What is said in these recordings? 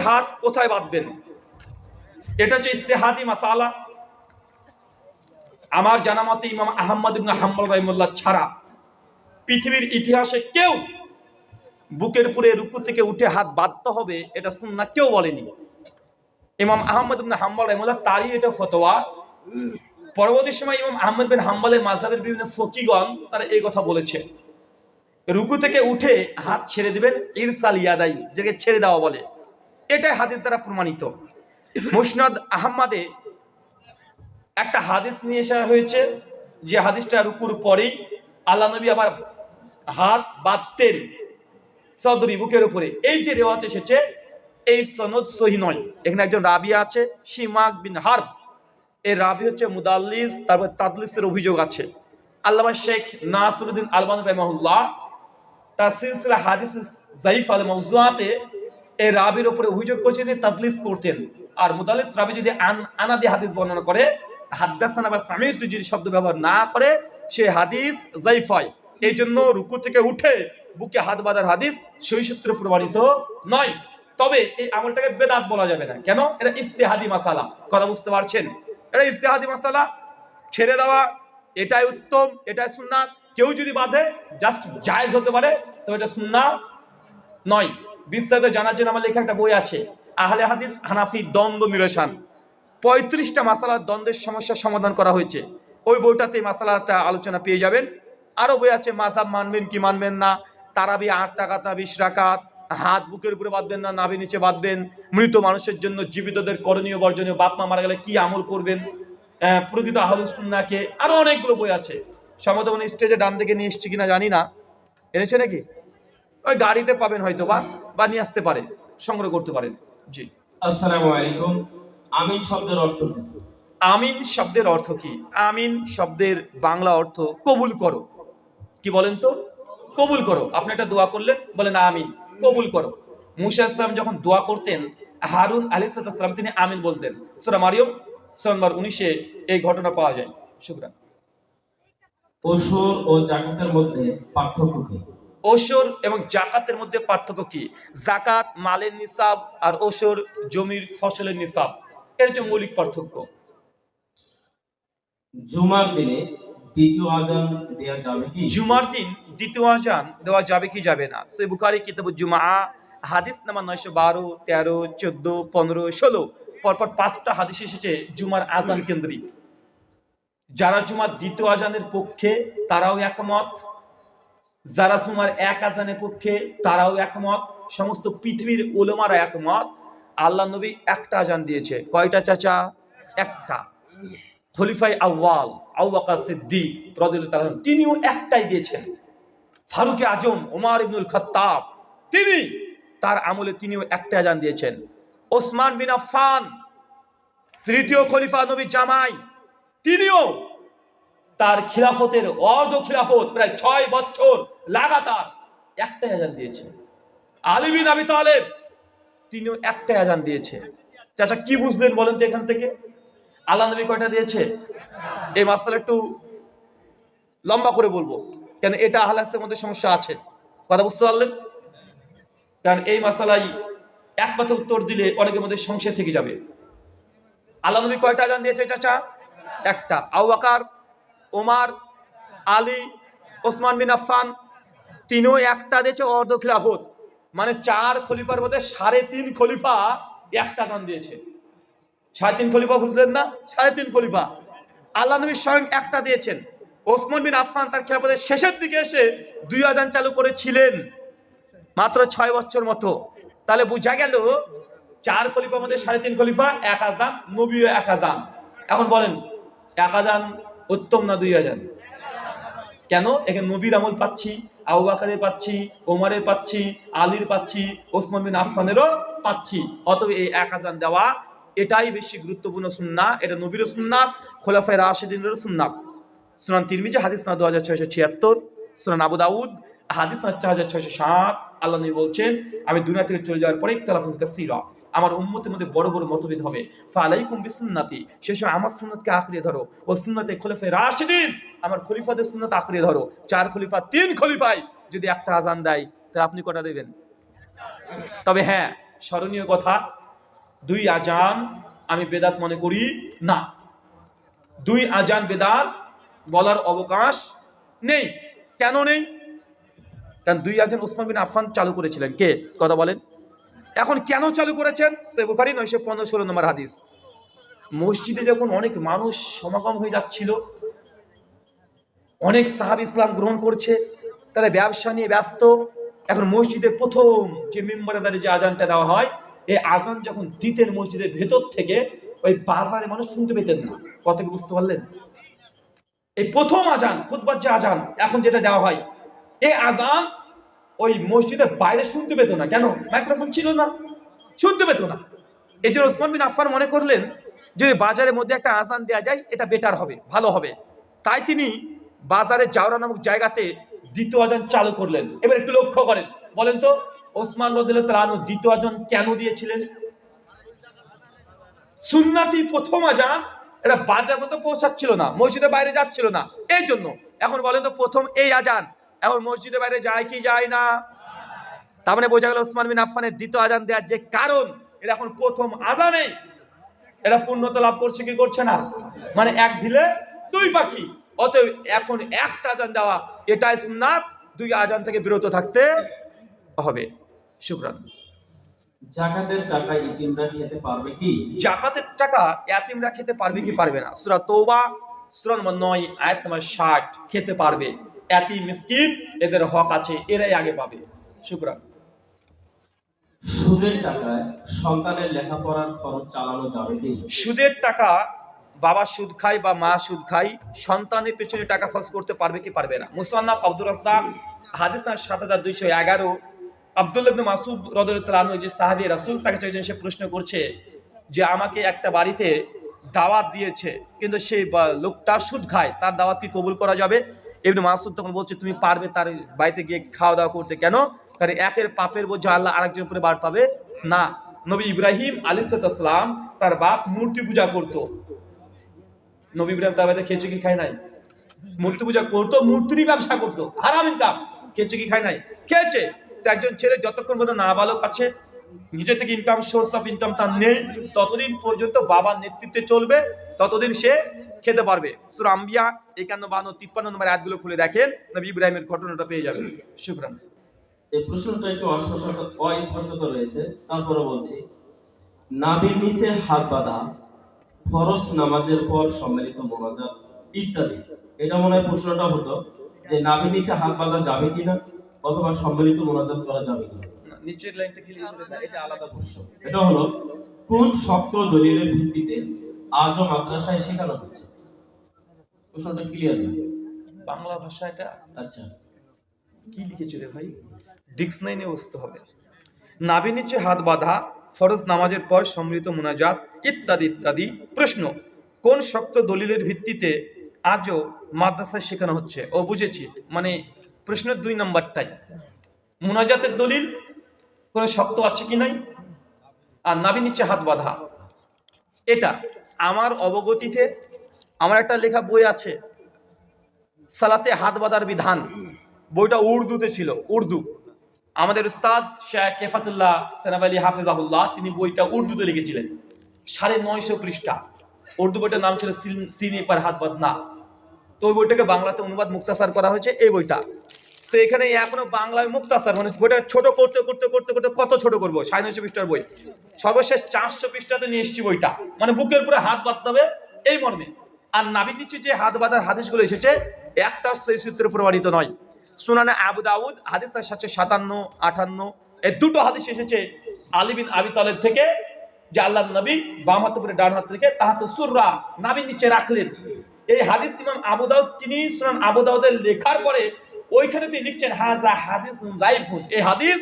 হাত কোথায় বাঁধবেন, এটা হচ্ছে ইস্তেহাদি মাসালা। আমার জানা মতে ইমাম আহমদ ইবনে হাম্বল রাহিমাহুল্লাহ ছাড়া পৃথিবীর ইতিহাসে কেউ বুকের উপরে রুকু থেকে উঠে হাত বাঁধতে হবে এটা সুন্নাহ কেউ বলেনি। ইমাম আহমদ ইবনে হাম্বল রাহিমাহুল্লাহ তারই এটা ফতোয়া। পরবর্তী সময় ইমাম আহমদ বিন হাম্বলের মাযহাবের বিভিন্ন ফকিগণ তারা এই কথা বলেছে, রুকু থেকে উঠে হাত ছেড়ে দিবেন, ইরসাল ইয়াদাই, যেটাকে ছেড়ে দেওয়া বলে, এটাই হাদিস দ্বারা প্রমাণিত। মুসনাদ আহমদে একটা হাদিস নিয়ে আসা হয়েছে, যে হাদিসটা রুকুর পরেই আল্লাহ নবী আবার হাত বাঁধতেন সদরি, বুকের উপরে। এই যে রিওয়ায়াত এসেছে এই সনদ সহিহ নয়। এখানে একজন রাবি আছে শিমাক বিন হারব, এই রাবি হচ্ছে মুদাল্লিস, তারপর তাদলিসের অভিযোগ আছে। আল্লামা শেখ নাসিরউদ্দিন আলবানী রাহিমাহুল্লাহ তার সিলসিলা হাদিস যায়িফ আল মাওজুআতে এই রাবির উপরে অভিযোগ করেছে যে তাদলিস করতেন। আর মুদাল্লিস রাবি যদি আনাদি হাদিস বর্ণনা করে, হাদাসানা বা সামিউতু যদি শব্দ ব্যবহার না করে, সে হাদিস যায়িফ হয়। এই জন্য রুকু থেকে উঠে বুকে হাত বাঁধার হাদিস সহিহ সূত্রে প্রমাণিত নয়। তবে এই আমলটাকে বেদাত বলা যাবে না। কেন? এটা ইস্তেহাদি মাসালা। কথা বুঝতে পারছেন? এটা ইস্তেহাদি মাসালা, ছেড়ে দেওয়া এটাই উত্তম, এটাই সুন্নাত। কেউ যদি বাঁধে জাস্ট জায়েজ হতে পারে, তো এটা সুন্নাহ নয়। বিস্তারিত জানার জন্য আমার লেখা একটা বই আছে, আহলে হাদিস হানাফি দ্বন্দ্ব নিরসন। 35টা মাসালার দ্বন্দ্বের সমস্যার সমাধান করা হয়েছে। ওই বইটাতে মাসালাটা আলোচনা পেয়ে যাবেন। আরও বই আছে, মাযহাব মানবেন কি মানবেন না, তারাবি 8 রাকাত না 20 রাকাত, হাত বুকের উপরে বাঁধবেন না নাভি নিচে বাঁধবেন, মৃত মানুষের জন্য জীবিতদের করণীয় বর্জনীয়, বাপ মা মারা গেলে কি আমল করবেন, প্রকৃত আহলুস সুন্নাহকে, আরো অনেকগুলো বই আছে। সম্ভবত স্টেজে ডান দিকে নিয়ে এসছি কিনা জানি না, এনেছে নাকি? ওই গাড়িতে পাবেন হয়তো, বা নিয়ে আসতে পারেন, সংগ্রহ করতে পারেন। জি। আসসালামু আলাইকুম। আমিন শব্দের অর্থ কি? আমিন শব্দের অর্থ কি? আমিন শব্দের বাংলা অর্থ কবুল করো। কি বলেন তো? কবুল করো। আপনি একটা দোয়া করলেন, বলেন আমিন, কবুল করো। মুসা ইসলাম যখন দোয়া করতেন, হারুন আলাইহিস সালাম তিনি আমিন বলতেন। সূরা মারিয়ম সূরা নম্বর 19-এ এই ঘটনা পাওয়া যায়। শুকরান। ওশর ও যাকাতের মধ্যে পার্থক্য কি? ওশর এবং যাকাতের মধ্যে পার্থক্য কি? যাকাত মালের নিসাব, আর ওশর জমির ফসলের নিসাব। এর হচ্ছে মৌলিক পার্থক্য। জুমার দিনে দ্বিতীয় আযান দেয়া যাবে কি? জুমার দিন দ্বিতীয় আযান দেওয়া যাবে কি যাবে না? সহিহ বুখারী কিতাবুল জুমআ হাদিস নাম্বার 912, 13, 14, 15, 16 পরপর 5টা হাদিস এসেছে জুমার আযান কেন্দ্রিক। যারা জুমার দ্বিতীয় আযানের পক্ষে তারাও একমত, যারা জুমার এক আযানের পক্ষে তারাও একমত, সমস্ত পৃথিবীর উলামারা একমত। আল্লাহ নবী একটা আযান দিয়েছে। কয়টা চাচা? একটা। খলিফায়ে আউয়াল আবু বকর সিদ্দিক রাদিয়াল্লাহু তাআলা তিনিও একটাই দিয়েছেন। ফারুক আজম ওমর ইবনুল খাত্তাব তিনি তার আমলে তিনিও একটা আযান দিয়েছেন। ওসমান বিন আফফান তৃতীয় খলিফা নবী জামাই, তিনিও তার খিলাফতের অর্ধ খিলাফত প্রায় 6 বছর লাগাতার একটাই আযান দিয়েছে। আলী বিন আবি তালেব তিনিও একটাই আযান দিয়েছে। চাচা কি বুঝলেন বলেন তো এখান থেকে? আল্লাহ নবী কয়টা দিয়েছে? এই মাসলা একটু লম্বা করে বলবো, কেন এটা আহলে হাদিসের মধ্যে সমস্যা আছে। কথা বুঝতে পারলেন? কারণ এই মাসালাই এক কথা উত্তর দিলে অনেকের মধ্যে সংশয় থেকে যাবে। আল্লাহ নবী কয়টা আযান দিয়েছে চাচা? একটা। আবু বকর, ওমর, আলী, ওসমান বিন আফফান তিনিও একটা দিয়েছে অর্ধ খিলাফত, মানে 4 খলিফার মধ্যে 3.5 খলিফা একটা আযান দিয়েছে। 3.5 খলিফা বুঝলেন না? 3.5 খলিফা। আল্লাহ নবী স্বয়ং একটা দিয়েছেন। ওসমান বিন আফফান তার খিলাফতের শেষের দিকে এসে 2 আযান চালু করেছিলেন, মাত্র 6 বছর মতো। তাহলে বোঝা গেল 4 খলিফার মধ্যে 3.5 খলিফা এক আযান, নবীও এক আযান। এখন বলেন এক আযান উত্তম না 2 আযান? কেন? এখানে নবীর আমল পাচ্ছি, আবু বকরের পাচ্ছি, ওমরের পাচ্ছি, আলীর পাচ্ছি, ওসমান বিন আফফানেরও পাচ্ছি। অতএব এই এক আযান দেওয়া এটাই বেশি গুরুত্বপূর্ণ সুন্নাহ। এটা নবীর সুন্নাহ, খোলাফায়ে রাশিদিনের সুন্নাহ। সুনান তিরমিজি হাদিস নাম্বার 2676, সুনান আবু দাউদ হাদিস নাম্বার 4607। আল্লাহ নবী বলছেন, আমি দুনিয়া থেকে চলে যাওয়ার পরে ইখতিলাফুন কাসীরা, আমার উম্মতের মধ্যে বড় বড় মতভেদ হবে। ফালাইকুম বিসুন্নতি, সেই সময় আমার সুন্নাতকে আঁকড়ে ধরো, ও সুন্নতে খোলাফায়ে রাশিদিন, আমার খলিফাদের সুন্নাত আঁকড়ে ধরো। 4 খলিফা 3 খলিফায় যদি একটা আযান দেয় তাহলে আপনি কটা দেবেন? তবে হ্যাঁ, স্মরণীয় কথা, 2 আজান আমি বেদাত মনে করি না। 2 আজান বেদাত বলার অবকাশ নেই। কেন নেই? কারণ 2 আজান ওসমান বিন আফফান চালু করেছিলেন। কে? কথা বলেন। এখন কেন চালু করেছেন? সহিহ বুখারী 915-16 নম্বর হাদিস। মসজিদে যখন অনেক মানুষ সমাগম হয়ে যাচ্ছিল, অনেক সাহাবী ইসলাম গ্রহণ করছে, তারা ব্যবসা নিয়ে ব্যস্ত। এখন মসজিদে প্রথম যে মিম্বরে দাঁড়িয়ে যে আজানটা দেওয়া হয়, এই আজান যখন দিতেন মসজিদের ভেতর থেকে, ওই বাজারে মানুষ শুনতে পেতেন না। কথা কি বুঝতে পারলেন? এই প্রথম আজান, খুতবার যে আজান এখন যেটা দেওয়া হয়, এই আজান ওই মসজিদের বাইরে শুনতে পেত না। কেন? মাইক্রোফোন ছিল না, শুনতে পেত না। এই জন্য ওসমান বিন আফফান মনে করলেন যে বাজারের মধ্যে একটা আজান দেওয়া যায়, এটা বেটার হবে, ভালো হবে। তাই তিনি বাজারে জাওরা নামক জায়গাতে দ্বিতীয় আজান চালু করলেন। এবার একটু লক্ষ্য করেন, বলেন তো ওসমান রাদিয়াল্লাহু তাআলা আনহু দ্বিতীয় আজান কেন দিয়েছিলেন? সুন্নাতি প্রথম আজান এটা বাজার মতো পৌঁছাচ্ছিল না, মসজিদের বাইরে যাচ্ছিল না, এই জন্য। এখন বলেন তো প্রথম এই আজান এখন মসজিদের বাইরে যায় কি যায় না? তার মানে বোঝা গেল ওসমান বিন আফফানের দ্বিতীয় আজান দেওয়ার যে কারণ, এটা এখন প্রথম আজানে এটা পূর্ণতা লাভ করছে কি করছে না? মানে এক ঢিলে 2 পাখি। অতএব এখন একটা আজান দেওয়া এটাই সুন্নাত, 2 আজান থেকে বিরত থাকতে হবে। শুকরান। জাকাতের টাকা ইতিমরা খেতে পারবে কি? জাকাতের টাকা ইয়াতিমরা খেতে পারবে কি পারবে না? সূরা তওবা সূরা নম্বর 9 আয়াত নম্বর 60 খেতে পারবে। ইয়াতিম মিসকিন এদের হক আছে, এরাই আগে পাবে। শুকরান। সুদের টাকায় সন্তানের লেখাপড়ার খরচ চালানো যাবে কি? সুদের টাকা বাবা সুদ খায় বা মা সুদ খায়, সন্তানের পেছনে টাকা খরচ করতে পারবে কি পারবে না? মুসান্নাফ আব্দুর রাজ্জাক হাদিস নাম্বার 7211, আব্দুল্লাহ ইবনে মাসউদ রাদিয়াল্লাহু তাআলা আনহু যে সাহাবী রাসূল, তাকে একজন এসে প্রশ্ন করছে যে আমাকে একটা বাড়িতে দাওয়াত দিয়েছে, কিন্তু সেই লোকটা সুদ খায়, তার দাওয়াত কি কবুল করা যাবে? ইবনে মাসউদ তখন বলছে তুমি পারবে তার বাড়িতে গিয়ে খাওয়া দাওয়া করতে। কেন? কারণ একের পাপের বোঝা আল্লাহ আরেকজনের উপরে বার পাবে না। নবী ইব্রাহিম আলাইহিস সালাম তার বাপ মূর্তি পূজা করতো। নবী ইব্রাহিম তার বাড়িতে খেয়েছে কি খায় নাই? মূর্তি পূজা করতো, মূর্তিরই ব্যবসা করতো, হারাম ইনকাম। খেয়েছে কি খায় নাই? খেয়েছে। তো একজন ছেলে যতক্ষণ পর্যন্ত নাবালক আছে, নিজে থেকে ইনকাম, সোর্স অফ ইনকাম তার নেই, ততদিন পর্যন্ত বাবার নেতৃত্বে চলবে, ততদিন সে খেতে পারবে। সূরা আম্বিয়া 51, 52, 53 নম্বর আয়াতগুলো খুলে দেখেন, নবী ইব্রাহিমের ঘটনাটা পেয়ে যাবেন। শুকরান। এই প্রশ্নটা একটু অস্পষ্টতা রয়েছে, তারপরে বলছি, নাভির নিচে হাত বাঁধা, ফরজ নামাজের পর সম্মিলিত মোনাজাত ইত্যাদি। এটা মনে হয় প্রশ্নটা হতো যে নাভির নিচে হাত বাঁধা যাবে কিনা, অথবা সম্মিলিত মোনাজাত করা যাবে কিনা। নিচের লাইনটা ক্লিয়ার করে দাও, এটা আলাদা প্রশ্ন। এটা হলো কোন শক্ত দলিলের ভিত্তিতে আজও মাদ্রাসায় শেখানো হচ্ছে? প্রশ্নটা ক্লিয়ার না? বাংলা ভাষা এটা আচ্ছা, কি লিখেছে রে ভাই? ডিকশনারি বসতে হবে। নাভি নিচে হাত বাঁধা, ফরজ নামাজের পর সম্মিলিত মুনাজাত ইত্যাদি ইত্যাদি। প্রশ্ন, কোন শক্ত দলিলের ভিত্তিতে আজও মাদ্রাসায় শেখানো হচ্ছে? ও বুঝেছি, মানে প্রশ্নের 2 নম্বরটাই মুনাজাতের দলিল কোন শক্ত আছে কি নাই, আর নাভি নিচে হাত বাঁধা, এটা আমার অবগতিতে আমার একটা লেখা বই আছে, সালাতে হাত বাঁধার বিধান। বইটা উর্দুতে ছিল, উর্দু। আমাদের উস্তাদ শেখ কেফাতুল্লাহ সেনাব আলী হাফেজাহুল্লাহ তিনি বইটা উর্দুতে লিখেছিলেন, 950 পৃষ্ঠা। উর্দু বইটার নাম ছিল সিনে পার হাত বাঁধনা। তো ওই বইটাকে বাংলাতে অনুবাদ মুক্তাসার করা হয়েছে, এই বইটা। তো এখানে এখনো বাংলায় মুক্তাসার, মানে বইটা ছোট করতে করতে করতে করতে কত ছোট করবো, 950 পৃষ্ঠার বই, সর্বশেষ 400 পৃষ্ঠাতে নিয়ে এসেছি বইটা, মানে বুকের উপরে হাত বাঁধতে হবে এই মর্মে। আর নাভির নিচে যে হাত বাঁধার হাদিসগুলো এসেছে, একটা সেই সূত্রে প্রমাণিত নয়। সুনানে আবু দাউদ হাদিস 757, 58, এই দুটো হাদিস এসেছে আলী বিন আবি তালেব থেকে, যে আল্লাহর নবী বাম হাত উপরে ডান হাত রেখে তাহাত সুররা নাভির নিচে রাখলেন। এই হাদিস ইমাম আবু দাউদ তিনি সুনান আবু দাউদের লেখার পরে ওইখানে তিনি লিখছেন হাযা হাদিসুন যায়ফুন, এই হাদিস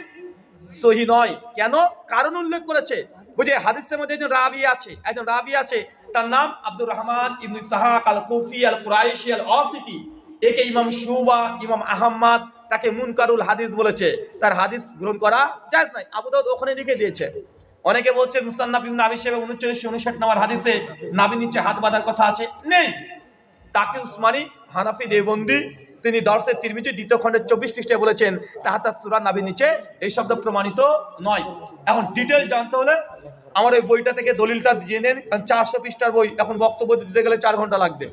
সহি নয়। কেন? কারণ উল্লেখ করেছে, বুঝে হাদিসের মধ্যে একজন রাবি আছে, তার নাম আব্দুর রহমান ইবনে ইসহাক আল কুফি আল কুরাইশি আল আসিতি। একে ইমাম শুবা, ইমাম আহমদ তাকে মুনকারুল হাদিস বলেছে, তার হাদিস গ্রহণ করা জায়েজ নাই। আবু দাউদ ওখানে লিখে দিয়েছে। অনেকে বলছে মুসান্নাফ ইবনে আবি শাইবা 3959 নম্বর হাদিসে নাভির নিচে হাত বাঁধার কথা আছে, নেই। তাকে উসমানী হানাফি দেওবন্দি তিনি দর্শে তিরমিজি 2 খণ্ডের 24 পৃষ্ঠায় বলেছেন তাহাতা সূরা নাভির নিচে এই শব্দ প্রমাণিত নয়। এখন ডিটেল জানতে হলে আমার এই বইটা থেকে দলিলটা জেনে নেন, কারণ 400 পৃষ্ঠার বই, এখন বক্তব্য দিতে গেলে 4 ঘন্টা লাগবে।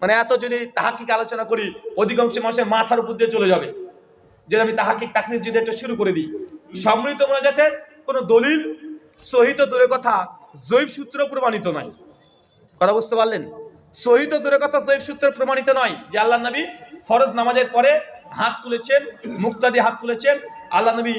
মানে এত যদি তাহাকিক আলোচনা করি অধিকাংশ মানুষের মাথার উপর দিয়ে চলে যাবে। যে আমি তাহাকিক তাকরির যদি একটা শুরু করে দিই, সমৃদ্ধ মোনাজাতের কোনো দলিল সহিত দূরের কথা জৈব সূত্র প্রমাণিত নয়। কথা বুঝতে পারলেন? সহিত দূরের কথা জৈব সূত্র প্রমাণিত নয় যে আল্লাহ নবী ফরজ নামাজের পরে হাত তুলেছেন, মুক্তাদি হাত তুলেছেন, আল্লাহ নবী